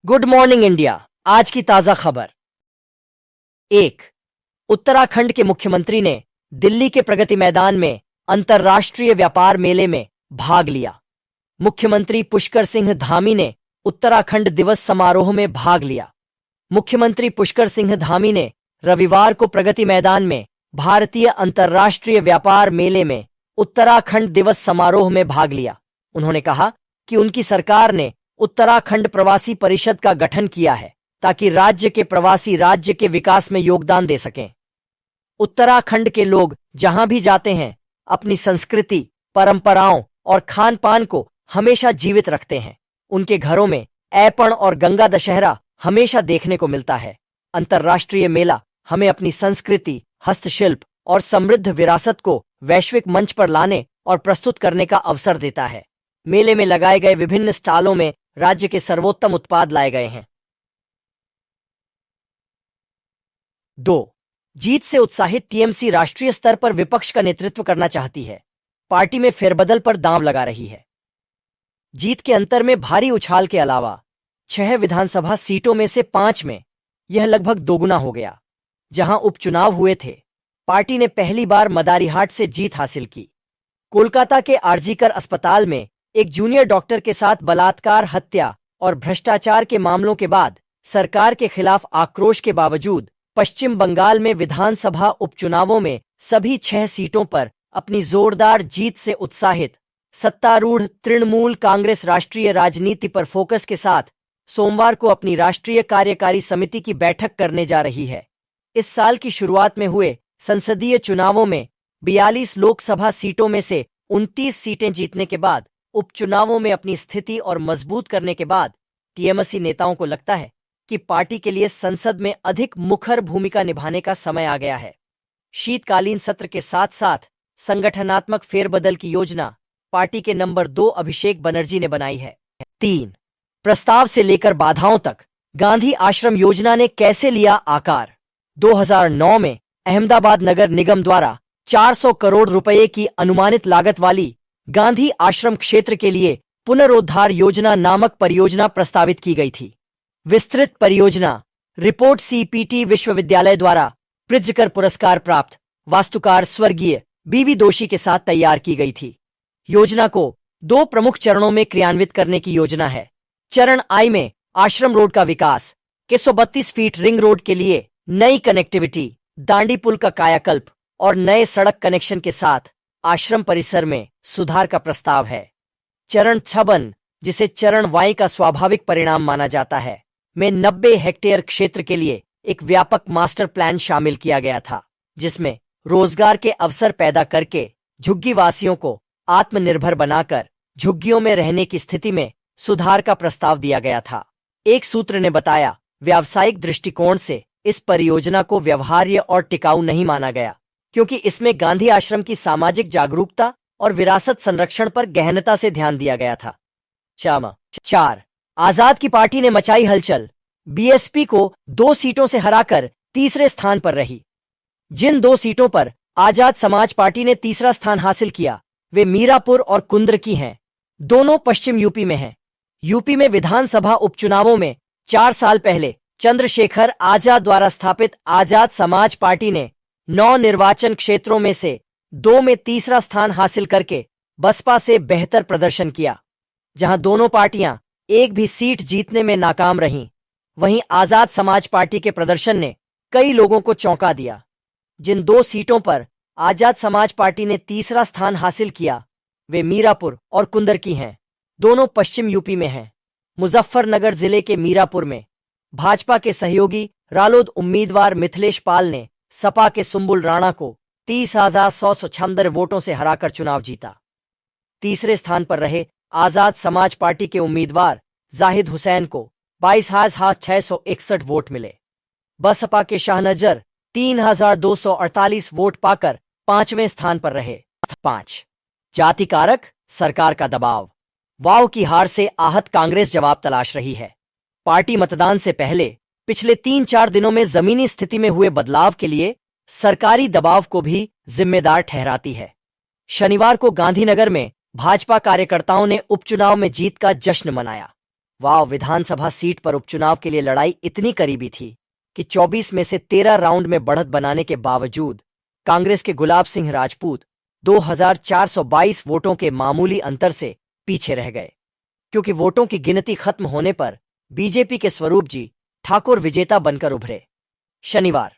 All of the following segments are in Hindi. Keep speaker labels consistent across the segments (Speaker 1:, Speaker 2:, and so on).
Speaker 1: Good morning India. आज की ताजा खबर। 1. उत्तराखंड के मुख्यमंत्री ने दिल्ली के प्रगति मैदान में अंतर्राष्ट्रीय व्यापार मेले में भाग लिया। मुख्यमंत्री पुष्कर सिंह धामी ने उत्तराखंड दिवस समारोह में भाग लिया। मुख्यमंत्री पुष्कर सिंह धामी ने रविवार को प्रगति मैदान में भारतीय अंतर्राष्ट्रीय व्यापार मेले में उत्तराखंड दिवस समारोह में भाग लिया। उन्होंने कहा कि उनकी सरकार ने उत्तराखंड प्रवासी परिषद का गठन किया है ताकि राज्य के प्रवासी राज्य के विकास में योगदान दे सकें। उत्तराखंड के लोग जहां भी जाते हैं अपनी संस्कृति, परंपराओं और खान पान को हमेशा जीवित रखते हैं। उनके घरों में ऐपण और गंगा दशहरा हमेशा देखने को मिलता है। अंतर्राष्ट्रीय मेला हमें अपनी संस्कृति, हस्तशिल्प और समृद्ध विरासत को वैश्विक मंच पर लाने और प्रस्तुत करने का अवसर देता है। मेले में लगाए गए विभिन्न स्टॉलों में राज्य के सर्वोत्तम उत्पाद लाए गए हैं। 2. जीत से उत्साहित टीएमसी राष्ट्रीय स्तर पर विपक्ष का नेतृत्व करना चाहती है। पार्टी में फेरबदल पर दांव लगा रही है। जीत के अंतर में भारी उछाल के अलावा 6 विधानसभा सीटों में से 5 में यह लगभग दोगुना हो गया। जहां उपचुनाव हुए थे, पार्टी ने पहली बार मदारीहाट से जीत हासिल की। कोलकाता के आरजीकर अस्पताल में एक जूनियर डॉक्टर के साथ बलात्कार, हत्या और भ्रष्टाचार के मामलों के बाद सरकार के खिलाफ आक्रोश के बावजूद पश्चिम बंगाल में विधानसभा उपचुनावों में सभी 6 सीटों पर अपनी जोरदार जीत से उत्साहित सत्तारूढ़ तृणमूल कांग्रेस राष्ट्रीय राजनीति पर फोकस के साथ सोमवार को अपनी राष्ट्रीय कार्यकारी समिति की बैठक करने जा रही है। इस साल की शुरुआत में हुए संसदीय चुनावों में 42 लोकसभा सीटों में से 29 सीटें जीतने के बाद उपचुनावों में अपनी स्थिति और मजबूत करने के बाद टीएमसी नेताओं को लगता है कि पार्टी के लिए संसद में अधिक मुखर भूमिका निभाने का समय आ गया है। शीतकालीन सत्र के साथ साथ संगठनात्मक फेरबदल की योजना पार्टी के नंबर 2 अभिषेक बनर्जी ने बनाई है। 3. प्रस्ताव से लेकर बाधाओं तक गांधी आश्रम योजना ने कैसे लिया आकार। 2009 में अहमदाबाद नगर निगम द्वारा 400 करोड़ रुपए की अनुमानित लागत वाली गांधी आश्रम क्षेत्र के लिए पुनरोद्धार योजना नामक परियोजना प्रस्तावित की गई थी। विस्तृत परियोजना रिपोर्ट सीपीटी विश्वविद्यालय द्वारा प्रित्जकर पुरस्कार प्राप्त वास्तुकार स्वर्गीय बीवी दोषी के साथ तैयार की गई थी। योजना को 2 प्रमुख चरणों में क्रियान्वित करने की योजना है। चरण आई में आश्रम रोड का विकास, 132 फीट रिंग रोड के लिए नई कनेक्टिविटी, दांडी पुल का कायाकल्प और नए सड़क कनेक्शन के साथ आश्रम परिसर में सुधार का प्रस्ताव है। चरण 56, जिसे चरण वाई का स्वाभाविक परिणाम माना जाता है, में 90 हेक्टेयर क्षेत्र के लिए एक व्यापक मास्टर प्लान शामिल किया गया था, जिसमें रोजगार के अवसर पैदा करके झुग्गी वासियों को आत्मनिर्भर बनाकर झुग्गियों में रहने की स्थिति में सुधार का प्रस्ताव दिया गया था। एक सूत्र ने बताया, व्यावसायिक दृष्टिकोण से इस परियोजना को व्यवहार्य और टिकाऊ नहीं माना गया क्योंकि इसमें गांधी आश्रम की सामाजिक जागरूकता और विरासत संरक्षण पर गहनता से ध्यान दिया गया था। 4. आजाद की पार्टी ने मचाई हलचल। बीएसपी को 2 सीटों से हराकर तीसरे स्थान पर रही। जिन 2 सीटों पर आजाद समाज पार्टी ने तीसरा स्थान हासिल किया वे मीरापुर और कुंद्रकी हैं। दोनों पश्चिम यूपी में हैं। यूपी में विधानसभा उपचुनावों में 4 साल पहले चंद्रशेखर आजाद द्वारा स्थापित आजाद समाज पार्टी ने 9 निर्वाचन क्षेत्रों में से 2 में तीसरा स्थान हासिल करके बसपा से बेहतर प्रदर्शन किया। जहां दोनों पार्टियां एक भी सीट जीतने में नाकाम रहीं, वहीं आजाद समाज पार्टी के प्रदर्शन ने कई लोगों को चौंका दिया। जिन 2 सीटों पर आजाद समाज पार्टी ने तीसरा स्थान हासिल किया वे मीरापुर और कुंदरकी हैं। दोनों पश्चिम यूपी में हैं। मुजफ्फरनगर जिले के मीरापुर में भाजपा के सहयोगी रालोद उम्मीदवार मिथिलेश पाल ने सपा के सुंबुल राणा को 30,196 वोटों से हराकर चुनाव जीता। तीसरे स्थान पर रहे आजाद समाज पार्टी के उम्मीदवार जाहिद हुसैन को 22,661 वोट मिले। बसपा के शाहनजर 3,248 वोट पाकर 5वें स्थान पर रहे। 5. जाति कारक, सरकार का दबाव। वाव की हार से आहत कांग्रेस जवाब तलाश रही है। पार्टी मतदान से पहले पिछले 3-4 दिनों में जमीनी स्थिति में हुए बदलाव के लिए सरकारी दबाव को भी जिम्मेदार ठहराती है। शनिवार को गांधीनगर में भाजपा कार्यकर्ताओं ने उपचुनाव में जीत का जश्न मनाया। वाह, विधानसभा सीट पर उपचुनाव के लिए लड़ाई इतनी करीबी थी कि 24 में से 13 राउंड में बढ़त बनाने के बावजूद कांग्रेस के गुलाब सिंह राजपूत 2422 वोटों के मामूली अंतर से पीछे रह गए, क्योंकि वोटों की गिनती खत्म होने पर बीजेपी के स्वरूप जी ठाकुर विजेता बनकर उभरे। शनिवार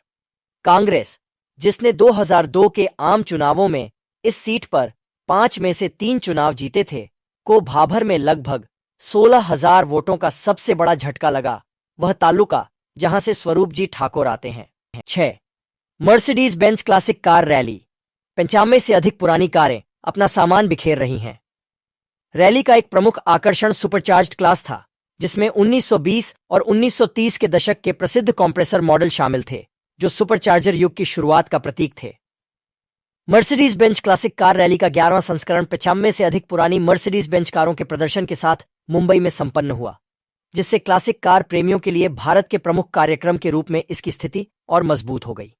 Speaker 1: कांग्रेस, जिसने 2002 के आम चुनावों में इस सीट पर 5 में से 3 चुनाव जीते थे, को भाभर में लगभग 16,000 वोटों का सबसे बड़ा झटका लगा, वह तालुका जहां से स्वरूप जी ठाकुर आते हैं। 6 Mercedes Benz classic car rally, 95 से अधिक पुरानी कारें अपना सामान बिखेर रही हैं। रैली का एक प्रमुख आकर्षण सुपरचार्ज्ड क्लास था, जिसमें 1920 और 1930 के दशक के प्रसिद्ध कॉम्प्रेसर मॉडल शामिल थे, जो सुपरचार्जर युग की शुरुआत का प्रतीक थे। Mercedes Benz classic car rally का 11वां संस्करण 95 से अधिक पुरानी मर्सिडीज बेंज कारों के प्रदर्शन के साथ मुंबई में संपन्न हुआ, जिससे क्लासिक कार प्रेमियों के लिए भारत के प्रमुख कार्यक्रम के रूप में इसकी स्थिति और मजबूत हो गई।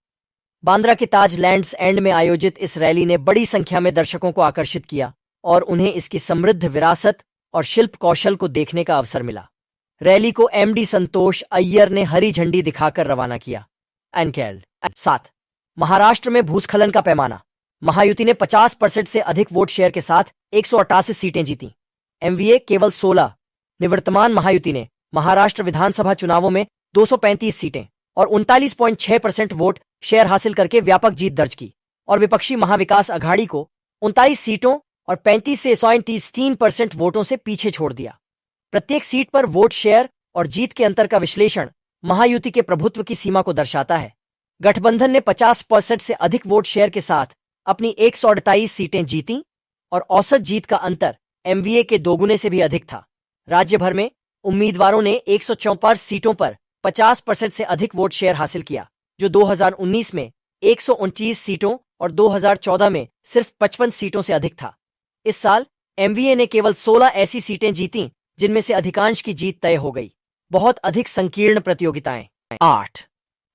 Speaker 1: बांद्रा के ताज लैंड्स एंड में आयोजित इस रैली ने बड़ी संख्या में दर्शकों को आकर्षित किया और उन्हें इसकी समृद्ध विरासत और शिल्प कौशल को देखने का अवसर मिला। रैली को एमडी संतोष अय्यर ने हरी झंडी दिखाकर रवाना किया। 7 महाराष्ट्र में भूस्खलन का पैमाना, महायुति ने 50% से अधिक वोट शेयर के साथ 188 सीटें जीतीं। एमवीए केवल 16। निवर्तमान महायुति ने महाराष्ट्र विधानसभा चुनावों में 235 सीटें और 39.6% वोट शेयर हासिल करके व्यापक जीत दर्ज की और विपक्षी महाविकास अघाड़ी को 39 सीटों और 35 से 33% वोटों से पीछे छोड़ दिया। प्रत्येक सीट पर वोट शेयर और जीत के अंतर का विश्लेषण महायुति के प्रभुत्व की सीमा को दर्शाता है। गठबंधन ने 50% से अधिक वोट शेयर के साथ अपनी 128 सीटें जीतीं और औसत जीत का अंतर एमवीए के दोगुने से भी अधिक था। राज्य भर में उम्मीदवारों ने 154 सीटों पर 50% से अधिक वोट शेयर हासिल किया, जो 2019 में 129 सीटों और 2014 में सिर्फ 55 सीटों से अधिक था। इस साल एमवीए ने केवल 16 ऐसी सीटें जीतीं जिनमें से अधिकांश की जीत तय हो गई। बहुत अधिक संकीर्ण प्रतियोगिताएं। 8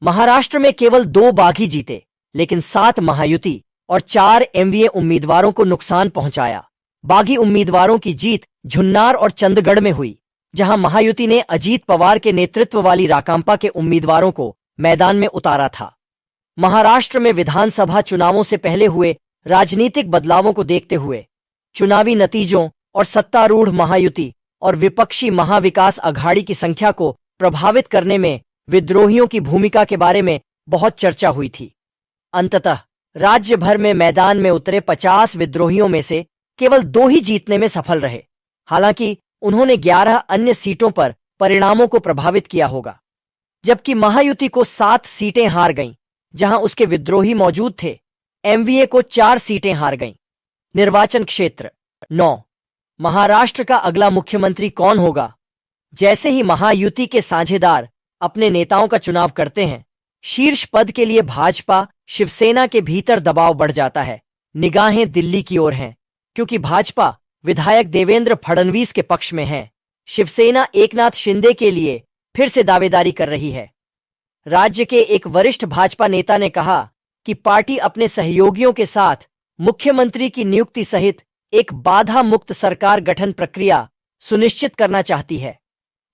Speaker 1: महाराष्ट्र में केवल 2 बागी जीते, लेकिन 7 महायुति और 4 एमवीए उम्मीदवारों को नुकसान पहुंचाया। बागी उम्मीदवारों की जीत झुन्नार और चंदगढ़ में हुई, जहां महायुति ने अजीत पवार के नेतृत्व वाली राकांपा के उम्मीदवारों को मैदान में उतारा था। महाराष्ट्र में विधानसभा चुनावों से पहले हुए राजनीतिक बदलावों को देखते हुए चुनावी नतीजों और सत्तारूढ़ महायुति और विपक्षी महाविकास अघाड़ी की संख्या को प्रभावित करने में विद्रोहियों की भूमिका के बारे में बहुत चर्चा हुई थी। अंततः राज्य भर में मैदान में उतरे 50 विद्रोहियों में से केवल 2 ही जीतने में सफल रहे। हालांकि उन्होंने 11 अन्य सीटों पर परिणामों को प्रभावित किया होगा, जबकि महायुति को 7 सीटें हार गईं, जहां उसके विद्रोही मौजूद थे। एमवीए को 4 सीटें हार गईं। निर्वाचन क्षेत्र 9 महाराष्ट्र का अगला मुख्यमंत्री कौन होगा? जैसे ही महायुति के साझेदार अपने नेताओं का चुनाव करते हैं, शीर्ष पद के लिए भाजपा शिवसेना के भीतर दबाव बढ़ जाता है। निगाहें दिल्ली की ओर हैं, क्योंकि भाजपा विधायक देवेंद्र फडणवीस के पक्ष में है। शिवसेना एकनाथ शिंदे के लिए फिर से दावेदारी कर रही है। राज्य के एक वरिष्ठ भाजपा नेता ने कहा कि पार्टी अपने सहयोगियों के साथ मुख्यमंत्री की नियुक्ति सहित एक बाधा मुक्त सरकार गठन प्रक्रिया सुनिश्चित करना चाहती है।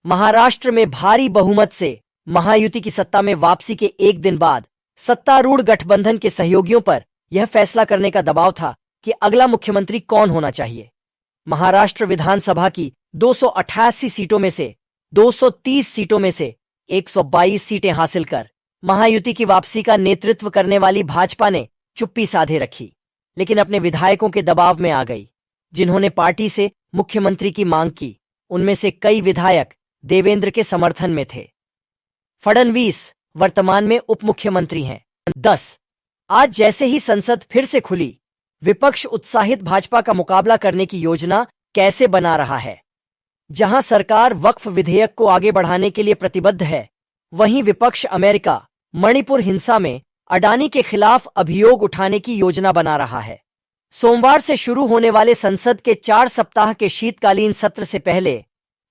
Speaker 1: महाराष्ट्र में भारी बहुमत से महायुति की सत्ता में वापसी के एक दिन बाद सत्तारूढ़ गठबंधन के सहयोगियों पर यह फैसला करने का दबाव था कि अगला मुख्यमंत्री कौन होना चाहिए। महाराष्ट्र विधानसभा की 288 सीटों में से 230 सीटों में से 122 सीटें हासिल कर महायुति की वापसी का नेतृत्व करने वाली भाजपा ने चुप्पी साधे रखी, लेकिन अपने विधायकों के दबाव में आ गई, जिन्होंने पार्टी से मुख्यमंत्री की मांग की। उनमें से कई विधायक देवेंद्र के समर्थन में थे। फडणवीस वर्तमान में उप मुख्यमंत्री हैं। 10 आज जैसे ही संसद फिर से खुली, विपक्ष उत्साहित भाजपा का मुकाबला करने की योजना कैसे बना रहा है। जहां सरकार वक्फ विधेयक को आगे बढ़ाने के लिए प्रतिबद्ध है, वहीं विपक्ष अमेरिका मणिपुर हिंसा में अडानी के खिलाफ अभियोग उठाने की योजना बना रहा है। सोमवार से शुरू होने वाले संसद के 4 सप्ताह के शीतकालीन सत्र से पहले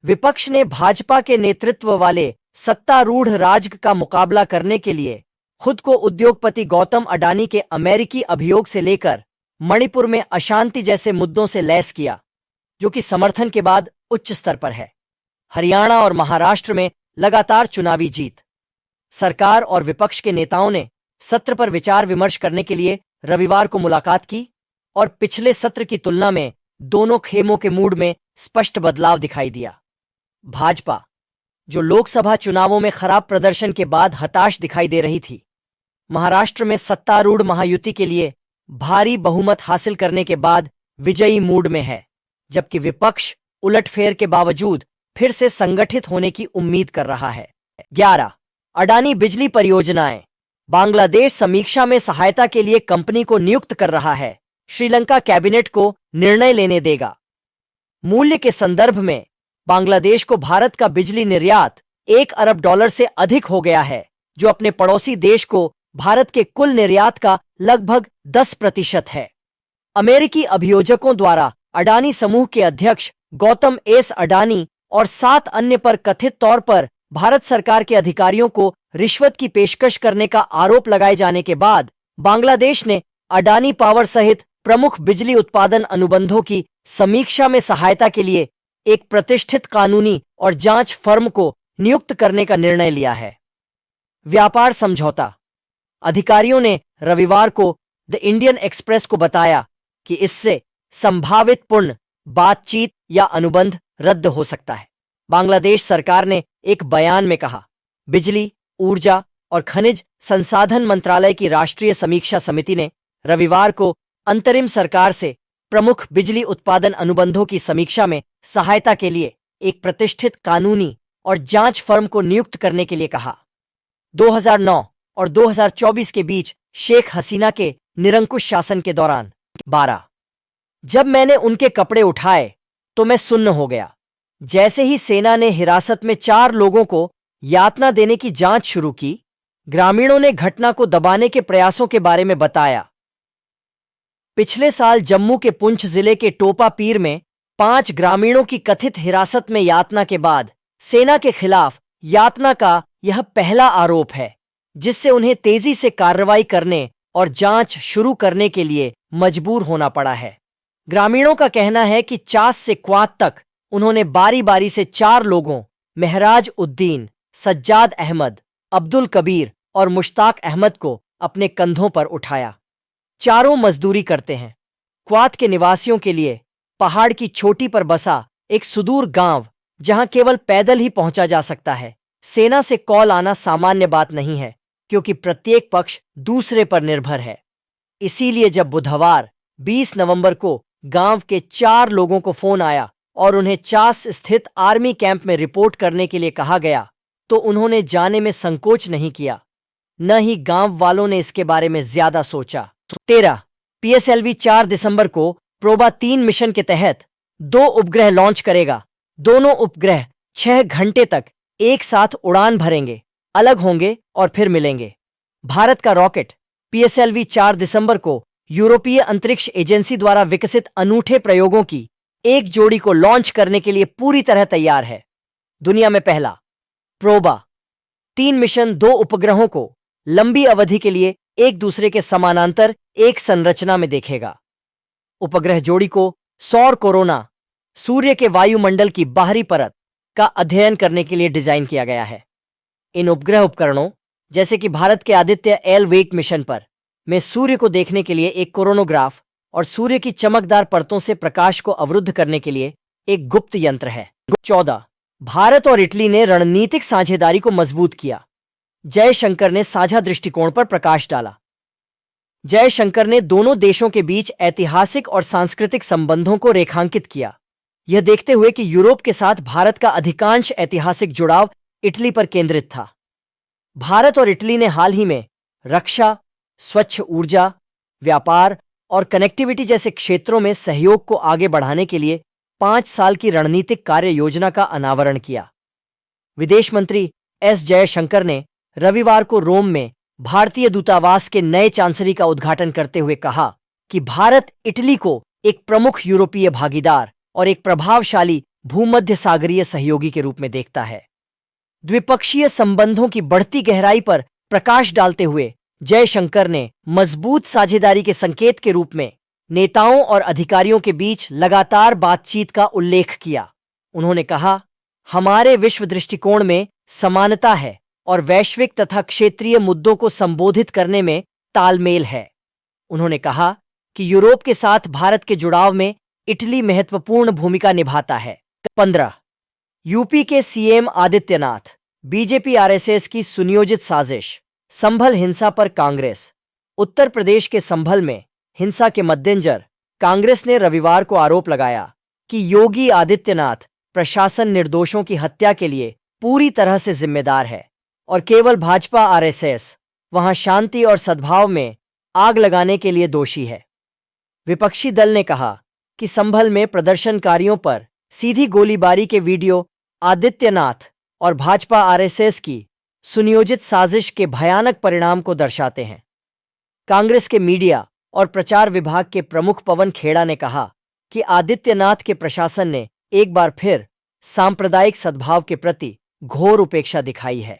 Speaker 1: विपक्ष ने भाजपा के नेतृत्व वाले सत्तारूढ़ राजग का मुकाबला करने के लिए खुद को उद्योगपति गौतम अडानी के अमेरिकी अभियोग से लेकर मणिपुर में अशांति जैसे मुद्दों से लैस किया, जो कि समर्थन के बाद उच्च स्तर पर है। हरियाणा और महाराष्ट्र में लगातार चुनावी जीत। सरकार और विपक्ष के नेताओं ने सत्र पर विचार विमर्श करने के लिए रविवार को मुलाकात की और पिछले सत्र की तुलना में दोनों खेमों के मूड में स्पष्ट बदलाव दिखाई दिया। भाजपा, जो लोकसभा चुनावों में खराब प्रदर्शन के बाद हताश दिखाई दे रही थी, महाराष्ट्र में सत्तारूढ़ महायुति के लिए भारी बहुमत हासिल करने के बाद विजयी मूड में है, जबकि विपक्ष उलटफेर के बावजूद फिर से संगठित होने की उम्मीद कर रहा है। 11 अडानी बिजली परियोजनाएं। बांग्लादेश समीक्षा में सहायता के लिए कंपनी को नियुक्त कर रहा है। श्रीलंका कैबिनेट को निर्णय लेने देगा। मूल्य के संदर्भ में बांग्लादेश को भारत का बिजली निर्यात $1 अरब से अधिक हो गया है, जो अपने पड़ोसी देश को भारत के कुल निर्यात का लगभग 10% है। अमेरिकी अभियोजकों द्वारा अडानी समूह के अध्यक्ष गौतम एस अडानी और 7 अन्य पर कथित तौर पर भारत सरकार के अधिकारियों को रिश्वत की पेशकश करने का आरोप लगाए जाने के बाद बांग्लादेश ने अडानी पावर सहित प्रमुख बिजली उत्पादन अनुबंधों की समीक्षा में सहायता के लिए एक प्रतिष्ठित कानूनी और जांच फर्म को नियुक्त करने का निर्णय लिया है। व्यापार समझौता। अधिकारियों ने रविवार को द इंडियन एक्सप्रेस को बताया कि इससे संभावित पूर्ण बातचीत या अनुबंध रद्द हो सकता है। बांग्लादेश सरकार ने एक बयान में कहा, बिजली, ऊर्जा और खनिज संसाधन मंत्रालय की राष्ट्रीय समीक्षा समिति ने रविवार को अंतरिम सरकार से प्रमुख बिजली उत्पादन अनुबंधों की समीक्षा में सहायता के लिए एक प्रतिष्ठित कानूनी और जांच फर्म को नियुक्त करने के लिए कहा। 2009 और 2024 के बीच शेख हसीना के निरंकुश शासन के दौरान 12 जब मैंने उनके कपड़े उठाए तो मैं सुन्न हो गया। जैसे ही सेना ने हिरासत में 4 लोगों को यातना देने की जांच शुरू की, ग्रामीणों ने घटना को दबाने के प्रयासों के बारे में बताया। पिछले साल जम्मू के पुंछ जिले के टोपा पीर में 5 ग्रामीणों की कथित हिरासत में यातना के बाद सेना के खिलाफ यातना का यह पहला आरोप है, जिससे उन्हें तेजी से कार्रवाई करने और जांच शुरू करने के लिए मजबूर होना पड़ा है। ग्रामीणों का कहना है कि चास से क्वात तक उन्होंने बारी बारी से 4 लोगों, महराज उद्दीन, सज्जाद अहमद, अब्दुल कबीर और मुश्ताक अहमद को अपने कंधों पर उठाया। चारों मजदूरी करते हैं। क्वात के निवासियों के लिए पहाड़ की चोटी पर बसा एक सुदूर गांव, जहां केवल पैदल ही पहुंचा जा सकता है। सेना से कॉल आना सामान्य बात नहीं है, क्योंकि प्रत्येक पक्ष दूसरे पर निर्भर है। इसीलिए जब बुधवार 20 नवंबर को गांव के 4 लोगों को फोन आया और उन्हें चास स्थित आर्मी कैंप में रिपोर्ट करने के लिए कहा गया, तो उन्होंने जाने में संकोच नहीं किया। न ही गांव वालों ने इसके बारे में ज्यादा सोचा। 13 पीएसएलवी 4 दिसंबर को प्रोबा 3 मिशन के तहत 2 उपग्रह लॉन्च करेगा। दोनों उपग्रह 6 घंटे तक एक साथ उड़ान भरेंगे, अलग होंगे और फिर मिलेंगे। भारत का रॉकेट पीएसएलवी 4 दिसंबर को यूरोपीय अंतरिक्ष एजेंसी द्वारा विकसित अनूठे प्रयोगों की एक जोड़ी को लॉन्च करने के लिए पूरी तरह तैयार है। दुनिया में पहला प्रोबा 3 मिशन 2 उपग्रहों को लंबी अवधि के लिए एक दूसरे के समानांतर एक संरचना में देखेगा। उपग्रह जोड़ी को सौर कोरोना, सूर्य के वायुमंडल की बाहरी परत का अध्ययन करने के लिए डिजाइन किया गया है। इन उपग्रह उपकरणों, जैसे कि भारत के आदित्य एल वेक मिशन पर में सूर्य को देखने के लिए एक कोरोनोग्राफ और सूर्य की चमकदार परतों से प्रकाश को अवरुद्ध करने के लिए एक गुप्त यंत्र है। 14 भारत और इटली ने रणनीतिक साझेदारी को मजबूत किया। जयशंकर ने साझा दृष्टिकोण पर प्रकाश डाला। जयशंकर ने दोनों देशों के बीच ऐतिहासिक और सांस्कृतिक संबंधों को रेखांकित किया, यह देखते हुए कि यूरोप के साथ भारत का अधिकांश ऐतिहासिक जुड़ाव इटली पर केंद्रित था। भारत और इटली ने हाल ही में रक्षा, स्वच्छ ऊर्जा, व्यापार और कनेक्टिविटी जैसे क्षेत्रों में सहयोग को आगे बढ़ाने के लिए 5 साल की रणनीतिक कार्य योजना का अनावरण किया। विदेश मंत्री एस जयशंकर ने रविवार को रोम में भारतीय दूतावास के नए चांसरी का उद्घाटन करते हुए कहा कि भारत इटली को एक प्रमुख यूरोपीय भागीदार और एक प्रभावशाली भूमध्य सागरीय सहयोगी के रूप में देखता है। द्विपक्षीय संबंधों की बढ़ती गहराई पर प्रकाश डालते हुए जयशंकर ने मजबूत साझेदारी के संकेत के रूप में नेताओं और अधिकारियों के बीच लगातार बातचीत का उल्लेख किया। उन्होंने कहा हमारे विश्व दृष्टिकोण में समानता है और वैश्विक तथा क्षेत्रीय मुद्दों को संबोधित करने में तालमेल है। उन्होंने कहा कि यूरोप के साथ भारत के जुड़ाव में इटली महत्वपूर्ण भूमिका निभाता है। 15 यूपी के सीएम आदित्यनाथ, बीजेपी आरएसएस की सुनियोजित साजिश, संभल हिंसा पर कांग्रेस। उत्तर प्रदेश के संभल में हिंसा के मद्देनजर कांग्रेस ने रविवार को आरोप लगाया कि योगी आदित्यनाथ प्रशासन निर्दोषों की हत्या के लिए पूरी तरह से जिम्मेदार है और केवल भाजपा आरएसएस वहां शांति और सद्भाव में आग लगाने के लिए दोषी है। विपक्षी दल ने कहा कि संभल में प्रदर्शनकारियों पर सीधी गोलीबारी के वीडियो आदित्यनाथ और भाजपा आरएसएस की सुनियोजित साजिश के भयानक परिणाम को दर्शाते हैं। कांग्रेस के मीडिया और प्रचार विभाग के प्रमुख पवन खेड़ा ने कहा कि आदित्यनाथ के प्रशासन ने एक बार फिर सांप्रदायिक सद्भाव के प्रति घोर उपेक्षा दिखाई है।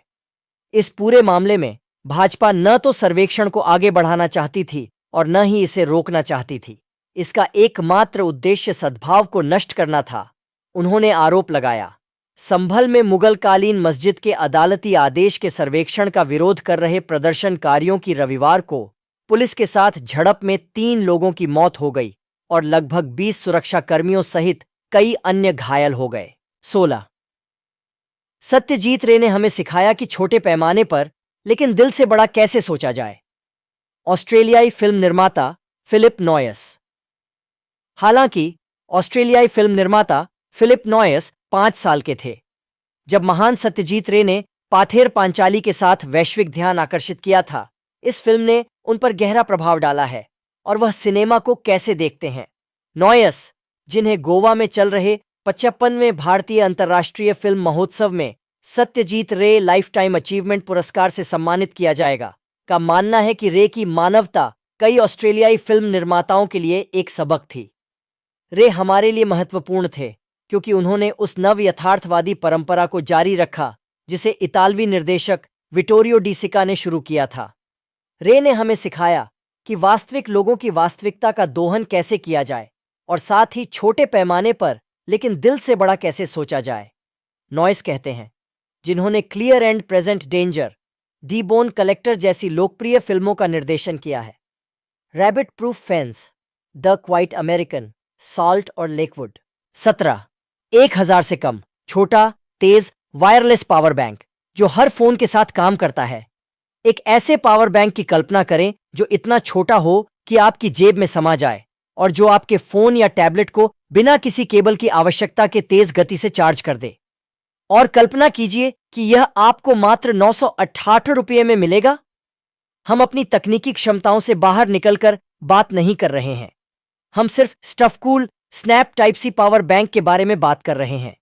Speaker 1: इस पूरे मामले में भाजपा न तो सर्वेक्षण को आगे बढ़ाना चाहती थी और न ही इसे रोकना चाहती थी। इसका एकमात्र उद्देश्य सद्भाव को नष्ट करना था। उन्होंने आरोप लगाया, संभल में मुगलकालीन मस्जिद के अदालती आदेश के सर्वेक्षण का विरोध कर रहे प्रदर्शनकारियों की रविवार को पुलिस के साथ झड़प में 3 लोगों की मौत हो गई और लगभग 20 सुरक्षाकर्मियों सहित कई अन्य घायल हो गए। 16 सत्यजीत रे ने हमें सिखाया कि छोटे पैमाने पर लेकिन दिल से बड़ा कैसे सोचा जाए। ऑस्ट्रेलियाई फिल्म निर्माता फिलिप नॉयस। हालांकि ऑस्ट्रेलियाई फिल्म निर्माता फिलिप नॉयस 5 साल के थे जब महान सत्यजीत रे ने पाथेर पांचाली के साथ वैश्विक ध्यान आकर्षित किया था। इस फिल्म ने उन पर गहरा प्रभाव डाला है और वह सिनेमा को कैसे देखते हैं। नॉयस, जिन्हें गोवा में चल रहे 55वें भारतीय अंतर्राष्ट्रीय फिल्म महोत्सव में सत्यजीत रे लाइफ टाइम अचीवमेंट पुरस्कार से सम्मानित किया जाएगा, का मानना है कि रे की मानवता कई ऑस्ट्रेलियाई फिल्म निर्माताओं के लिए एक सबक थी। रे हमारे लिए महत्वपूर्ण थे क्योंकि उन्होंने उस नव यथार्थवादी परंपरा को जारी रखा जिसे इतालवी निर्देशक विटोरियो डी सिका ने शुरू किया था। रे ने हमें सिखाया कि वास्तविक लोगों की वास्तविकता का दोहन कैसे किया जाए और साथ ही छोटे पैमाने पर लेकिन दिल से बड़ा कैसे सोचा जाए। नॉयस कहते हैं, जिन्होंने clear and present danger, the bone collector जैसी लोकप्रिय फिल्मों का निर्देशन किया है। Rabbit proof fence, the quite American, salt और लेकवुड। 17 1000 से कम, छोटा, तेज, वायरलेस पावर बैंक जो हर फोन के साथ काम करता है। एक ऐसे पावर बैंक की कल्पना करें जो इतना छोटा हो कि आपकी जेब में समा जाए और जो आपके फोन या टैबलेट को बिना किसी केबल की आवश्यकता के तेज गति से चार्ज कर दे। और कल्पना कीजिए कि यह आपको मात्र 968 रुपये में मिलेगा। हम अपनी तकनीकी क्षमताओं से बाहर निकलकर बात नहीं कर रहे हैं। हम सिर्फ Stuffcool snap type C power bank के बारे में बात कर रहे हैं।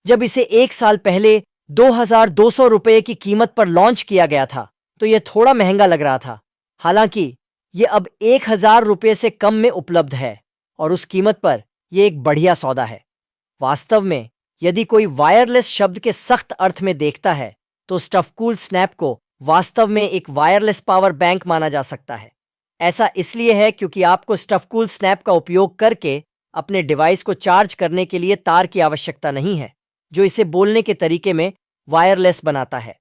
Speaker 1: जब इसे 1 साल पहले 2200 रुपये की कीमत पर लॉन्च किया गया था तो यह थोड़ा महंगा लग रहा था। हालांकि यह अब 1000 रुपये से कम में उपलब्ध है और उस कीमत पर यह एक बढ़िया सौदा है। वास्तव में यदि कोई वायरलेस शब्द के सख्त अर्थ में देखता है तो स्टफकूल स्नैप को वास्तव में एक वायरलेस पावर बैंक माना जा सकता है। ऐसा इसलिए है क्योंकि आपको स्टफकूल स्नैप का उपयोग करके अपने डिवाइस को चार्ज करने के लिए तार की आवश्यकता नहीं है, जो इसे बोलने के तरीके में वायरलेस बनाता है।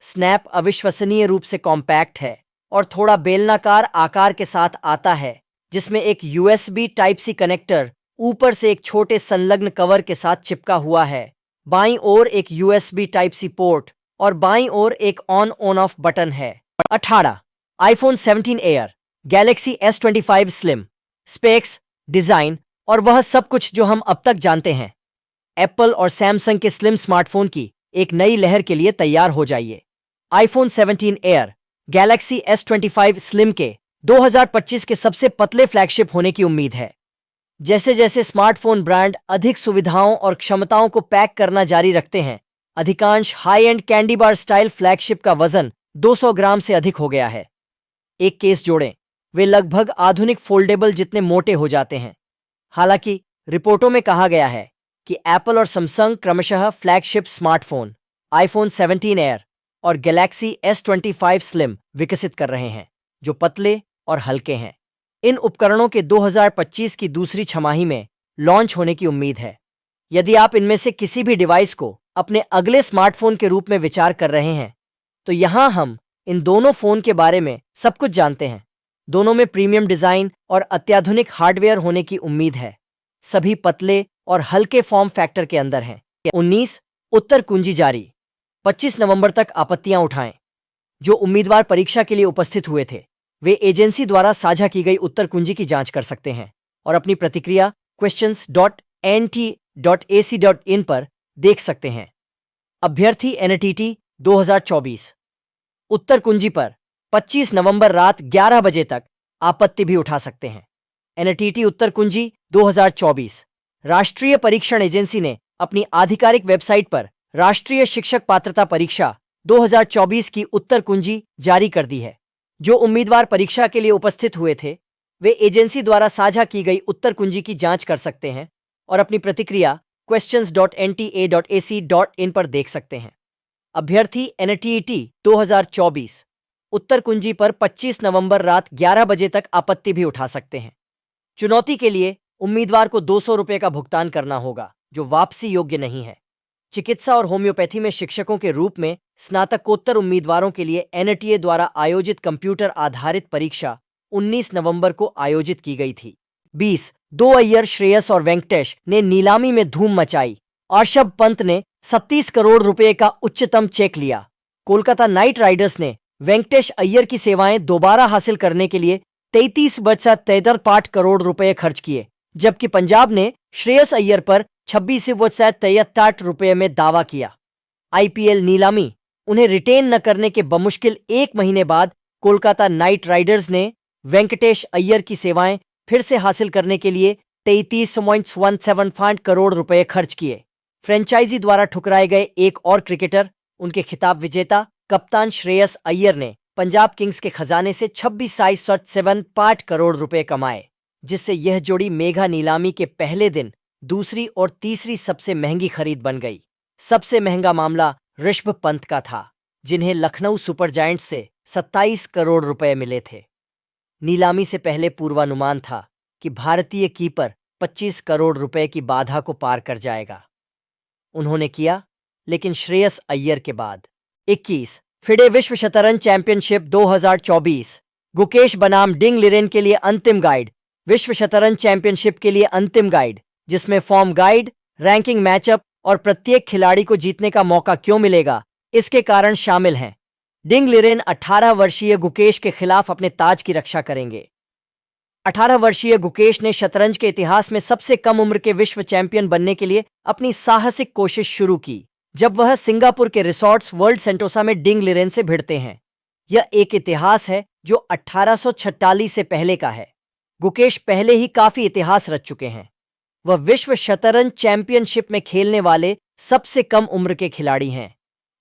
Speaker 1: स्नैप अविश्वसनीय रूप से कॉम्पैक्ट है और थोड़ा बेलनाकार आकार के साथ आता है, जिसमें एक USB टाइप सी कनेक्टर ऊपर से एक छोटे संलग्न कवर के साथ चिपका हुआ है। बाईं ओर एक USB टाइप सी पोर्ट और बाईं ओर एक ऑन ऑफ बटन है। 18 iPhone 17 air, Galaxy S25 slim, specs, design और वह सब कुछ जो हम अब तक जानते हैं। एप्पल और सैमसंग के स्लिम स्मार्टफोन की एक नई लहर के लिए तैयार हो जाइए। IPhone 17 air, Galaxy S25 slim के 2025 के सबसे पतले फ्लैगशिप होने की उम्मीद है। जैसे जैसे स्मार्टफोन ब्रांड अधिक सुविधाओं और क्षमताओं को पैक करना जारी रखते हैं, अधिकांश high and candy bar style flagship का वजन 200 ग्राम से अधिक हो गया है। एक केस जोड़ें, वे लगभग आधुनिक फोल्डेबल जितने मोटे हो जाते हैं। हालांकि रिपोर्टों में कहा गया है कि एप्पल और सैमसंग क्रमशः फ्लैगशिप स्मार्टफोन आईफोन 17 एयर और गैलेक्सी S25 स्लिम विकसित कर रहे हैं, जो पतले और हल्के हैं। इन उपकरणों के 2025 की दूसरी छमाही में लॉन्च होने की उम्मीद है। यदि आप इनमें से किसी भी डिवाइस को अपने अगले स्मार्टफोन के रूप में विचार कर रहे हैं, तो यहां हम इन दोनों फोन के बारे में सब कुछ जानते हैं। दोनों में प्रीमियम डिजाइन और अत्याधुनिक हार्डवेयर होने की उम्मीद है। सभी पतले और हल्के फॉर्म फैक्टर के अंदर हैं। 19 उत्तर कुंजी जारी। 25 नवंबर तक आपत्तियां उठाएं। जो उम्मीदवार परीक्षा के लिए उपस्थित हुए थे वे एजेंसी द्वारा साझा की गई उत्तर कुंजी की जांच कर सकते हैं और अपनी प्रतिक्रिया questions.nt.ac.in पर देख सकते हैं। अभ्यर्थी एनटीटी 2024 उत्तर कुंजी पर 25 नवंबर रात 11 बजे तक आपत्ति भी उठा सकते हैं। एनटीटी उत्तर कुंजी 2024 राष्ट्रीय परीक्षण एजेंसी ने अपनी आधिकारिक वेबसाइट पर राष्ट्रीय शिक्षक पात्रता परीक्षा 2024 की उत्तर कुंजी जारी कर दी है। जो उम्मीदवार परीक्षा के लिए उपस्थित हुए थे वे एजेंसी द्वारा साझा की गई उत्तर कुंजी की जांच कर सकते हैं और अपनी प्रतिक्रिया questions.nta.ac.in पर देख सकते हैं। अभ्यर्थी एनटीटी 2024 उत्तर कुंजी पर 25 नवंबर रात 11 बजे तक आपत्ति भी उठा सकते हैं। चुनौती के लिए उम्मीदवार को 200 रुपये का भुगतान करना होगा, जो वापसी योग्य नहीं है। चिकित्सा और होम्योपैथी में शिक्षकों के रूप में स्नातकोत्तर उम्मीदवारों के लिए एनटीए द्वारा आयोजित कंप्यूटर आधारित परीक्षा 19 नवंबर को आयोजित की गई थी। 20 दो अय्यर, श्रेयस और वेंकटेश ने नीलामी में धूम मचाई। ऋषभ पंत ने 37 करोड़ रुपए का उच्चतम चेक लिया। कोलकाता नाइट राइडर्स ने वेंकटेश अय्यर की सेवाएं दोबारा हासिल करने के लिए 33.73 करोड़ रुपए खर्च किए, जबकि पंजाब ने श्रेयस अय्यर पर 26.73 रुपए में दावा किया। आईपीएल नीलामी उन्हें रिटेन न करने के बमुश्किल एक महीने बाद कोलकाता नाइट राइडर्स ने वेंकटेश अय्यर की सेवाएं फिर से हासिल करने के लिए 33.17 करोड़ रुपए खर्च किए। फ्रेंचाइजी द्वारा ठुकराए गए एक और क्रिकेटर, उनके खिताब विजेता कप्तान श्रेयस अय्यर ने पंजाब किंग्स के खजाने से 26.75 करोड़ रुपए कमाए, जिससे यह जोड़ी मेगा नीलामी के पहले दिन दूसरी और तीसरी सबसे महंगी खरीद बन गई। सबसे महंगा मामला ऋषभ पंत का था, जिन्हें लखनऊ सुपर जायंट्स से 27 करोड़ रुपए मिले थे। नीलामी से पहले पूर्वानुमान था कि भारतीय कीपर 25 करोड़ रुपए की बाधा को पार कर जाएगा। उन्होंने किया, लेकिन श्रेयस अय्यर के बाद। 21 फिडे विश्व शतरंज चैंपियनशिप 2024 गुकेश बनाम डिंग लिरेन के लिए अंतिम गाइड। विश्व शतरंज चैंपियनशिप के लिए अंतिम गाइड, जिसमें फॉर्म गाइड, रैंकिंग मैचअप और प्रत्येक खिलाड़ी को जीतने का मौका क्यों मिलेगा, इसके कारण शामिल हैं। डिंग लिरेन 18 वर्षीय गुकेश के खिलाफ अपने ताज की रक्षा करेंगे। 18 वर्षीय गुकेश ने शतरंज के इतिहास में सबसे कम उम्र के विश्व चैंपियन बनने के लिए अपनी साहसिक कोशिश शुरू की, जब वह सिंगापुर के रिसॉर्ट्स वर्ल्ड सेंटोसा में डिंग लिरेन से भिड़ते हैं। यह एक इतिहास है जो 1846 से पहले का है। गुकेश पहले ही काफी इतिहास रच चुके हैं। वह विश्व शतरंज चैंपियनशिप में खेलने वाले सबसे कम उम्र के खिलाड़ी हैं।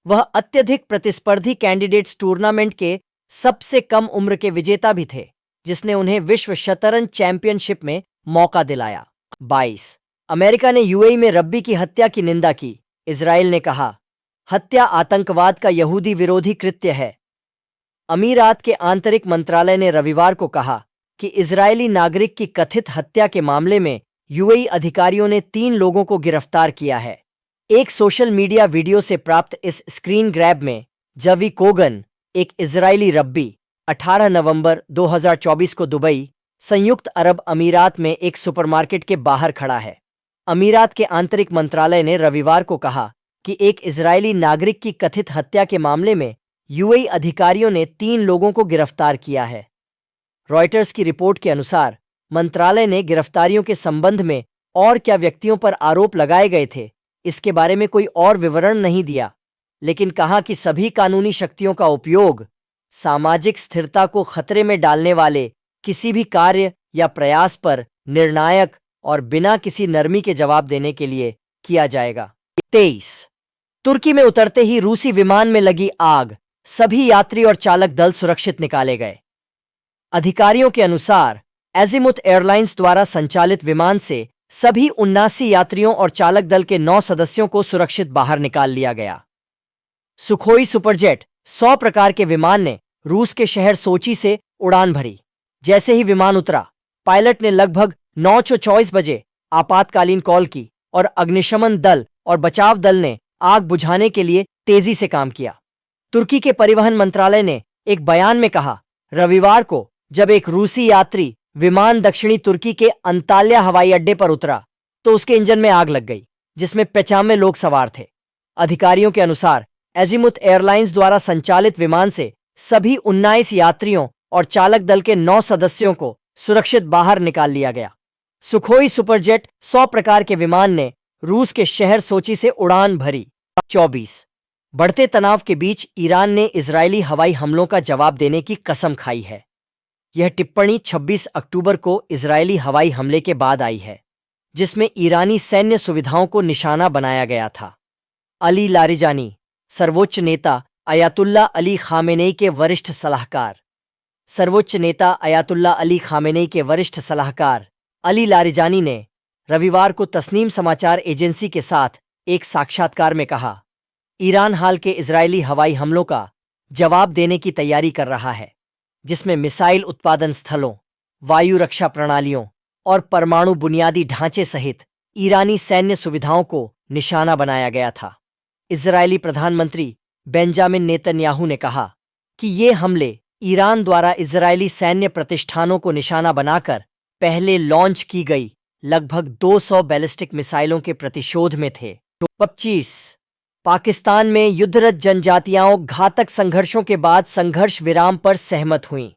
Speaker 1: वह अत्यधिक प्रतिस्पर्धी कैंडिडेट्स टूर्नामेंट के सबसे कम उम्र के विजेता भी थे, जिसने उन्हें विश्व शतरंज चैंपियनशिप में मौका दिलाया। 22 अमेरिका ने यूएई में रब्बी की हत्या की निंदा की। इजराइल ने कहा, हत्या आतंकवाद का यहूदी विरोधी कृत्य है। अमीरात के आंतरिक मंत्रालय ने रविवार को कहा कि इजरायली नागरिक की कथित हत्या के मामले में यूएई अधिकारियों ने 3 लोगों को गिरफ्तार किया है। एक सोशल मीडिया वीडियो से प्राप्त इस स्क्रीन ग्रैब में जवी कोगन, एक इजरायली रब्बी, 18 नवंबर 2024 को दुबई, संयुक्त अरब अमीरात में एक सुपरमार्केट के बाहर खड़ा है। अमीरात के आंतरिक मंत्रालय ने रविवार को कहा कि एक इजरायली नागरिक की कथित हत्या के मामले में यूएई अधिकारियों ने 3 लोगों को गिरफ्तार किया है। रॉयटर्स की रिपोर्ट के अनुसार मंत्रालय ने गिरफ्तारियों के संबंध में और क्या व्यक्तियों पर आरोप लगाए गए थे, इसके बारे में कोई और विवरण नहीं दिया, लेकिन कहा कि सभी कानूनी शक्तियों का उपयोग सामाजिक स्थिरता को खतरे में डालने वाले किसी भी कार्य या प्रयास पर निर्णायक और बिना किसी नरमी के जवाब देने के लिए किया जाएगा। 23 तुर्की में उतरते ही रूसी विमान में लगी आग, सभी यात्री और चालक दल सुरक्षित निकाले गए। अधिकारियों के अनुसार एजिमुथ एयरलाइंस द्वारा संचालित विमान से सभी 79 यात्रियों और चालक दल के 9 सदस्यों को सुरक्षित बाहर निकाल लिया गया। सुखोई सुपरजेट 100 प्रकार के विमान ने रूस के शहर सोची से उड़ान भरी। जैसे ही विमान उतरा, पायलट ने लगभग 9:24 बजे आपातकालीन कॉल की और अग्निशमन दल और बचाव दल ने आग बुझाने के लिए तेजी से काम किया। तुर्की के परिवहन मंत्रालय ने एक बयान में कहा, रविवार को जब एक रूसी यात्री विमान दक्षिणी तुर्की के अंताल्या हवाई अड्डे पर उतरा तो उसके इंजन में आग लग गई, जिसमें 95 लोग सवार थे। अधिकारियों के अनुसार एजीमुथ एयरलाइंस द्वारा संचालित विमान से सभी 19 यात्रियों और चालक दल के 9 सदस्यों को सुरक्षित बाहर निकाल लिया गया। सुखोई सुपरजेट 100 प्रकार के विमान ने रूस के शहर सोची से उड़ान भरी। 24 बढ़ते तनाव के बीच ईरान ने इजरायली हवाई हमलों का जवाब देने की कसम खाई है। यह टिप्पणी 26 अक्टूबर को इजरायली हवाई हमले के बाद आई है, जिसमें ईरानी सैन्य सुविधाओं को निशाना बनाया गया था। अली लारिजानी, सर्वोच्च नेता अयातुल्ला अली खामेनेई के वरिष्ठ सलाहकार। सर्वोच्च नेता अयातुल्ला अली खामेनेई के वरिष्ठ सलाहकार अली लारिजानी ने रविवार को तस्नीम समाचार एजेंसी के साथ एक साक्षात्कार में कहा, ईरान हाल के इजरायली हवाई हमलों का जवाब देने की तैयारी कर रहा है, जिसमें मिसाइल उत्पादन स्थलों, वायु रक्षा प्रणालियों और परमाणु बुनियादी ढांचे सहित ईरानी सैन्य सुविधाओं को निशाना बनाया गया था। इजरायली प्रधानमंत्री बेंजामिन नेतन्याहू ने कहा कि ये हमले ईरान द्वारा इजरायली सैन्य प्रतिष्ठानों को निशाना बनाकर पहले लॉन्च की गई लगभग 200 बैलिस्टिक मिसाइलों के प्रतिशोध में थे। 25 पाकिस्तान में युद्धरत जनजातियां घातक संघर्षों के बाद संघर्ष विराम पर सहमत हुईं।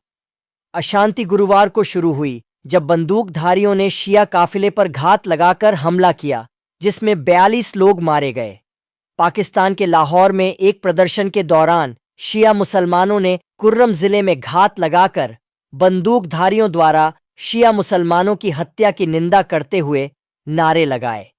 Speaker 1: अशांति गुरुवार को शुरू हुई जब बंदूकधारियों ने शिया काफिले पर घात लगाकर हमला किया, जिसमें 42 लोग मारे गए। पाकिस्तान के लाहौर में एक प्रदर्शन के दौरान शिया मुसलमानों ने कुर्रम जिले में घात लगाकर बंदूकधारियों द्वारा शिया मुसलमानों की हत्या की निंदा करते हुए नारे लगाए।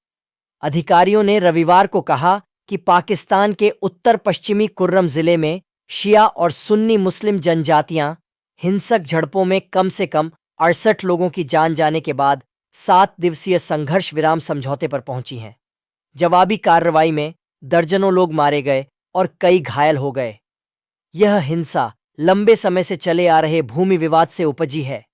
Speaker 1: अधिकारियों ने रविवार को कहा कि पाकिस्तान के उत्तर पश्चिमी कुर्रम जिले में शिया और सुन्नी मुस्लिम जनजातियां हिंसक झड़पों में कम से कम 68 लोगों की जान जाने के बाद 7 दिवसीय संघर्ष विराम समझौते पर पहुंची हैं। जवाबी कार्रवाई में दर्जनों लोग मारे गए और कई घायल हो गए। यह हिंसा लंबे समय से चले आ रहे भूमि विवाद से उपजी है,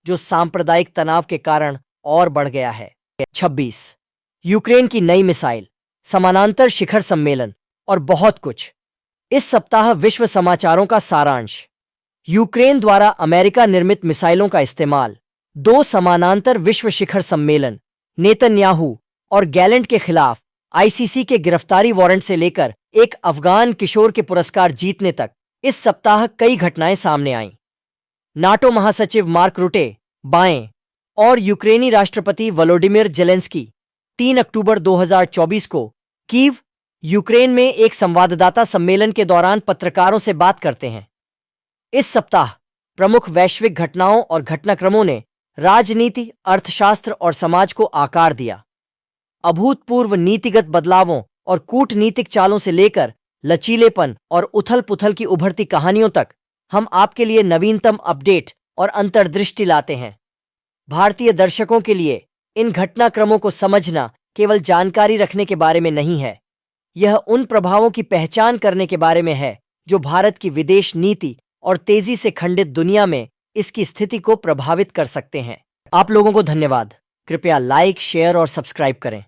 Speaker 1: जो सांप्रदायिक तनाव के कारण और बढ़ गया है। 26 यूक्रेन की नई मिसाइल, समानांतर शिखर सम्मेलन और बहुत कुछ। इस सप्ताह विश्व समाचारों का सारांश। यूक्रेन द्वारा अमेरिका निर्मित मिसाइलों का इस्तेमाल, 2 समानांतर विश्व शिखर सम्मेलन, नेतन्याहू और गैलेंट के खिलाफ आईसीसी के गिरफ्तारी वारंट से लेकर एक अफगान किशोर के पुरस्कार जीतने तक इस सप्ताह कई घटनाएं सामने आईं। नाटो महासचिव मार्क रुटे बाएं और यूक्रेनी राष्ट्रपति वोलोडिमिर जेलेंस्की 3 अक्टूबर 2024 को कीव, यूक्रेन में एक संवाददाता सम्मेलन के दौरान पत्रकारों से बात करते हैं। इस सप्ताह प्रमुख वैश्विक घटनाओं और घटनाक्रमों ने राजनीति, अर्थशास्त्र और समाज को आकार दिया। अभूतपूर्व नीतिगत बदलावों और कूटनीतिक चालों से लेकर लचीलेपन और उथल-पुथल की उभरती कहानियों तक हम आपके लिए नवीनतम अपडेट और अंतर्दृष्टि लाते हैं। भारतीय दर्शकों के लिए इन घटनाक्रमों को समझना केवल जानकारी रखने के बारे में नहीं है, यह उन प्रभावों की पहचान करने के बारे में है जो भारत की विदेश नीति और तेजी से खंडित दुनिया में इसकी स्थिति को प्रभावित कर सकते हैं। आप लोगों को धन्यवाद। कृपया लाइक, शेयर और सब्सक्राइब करें।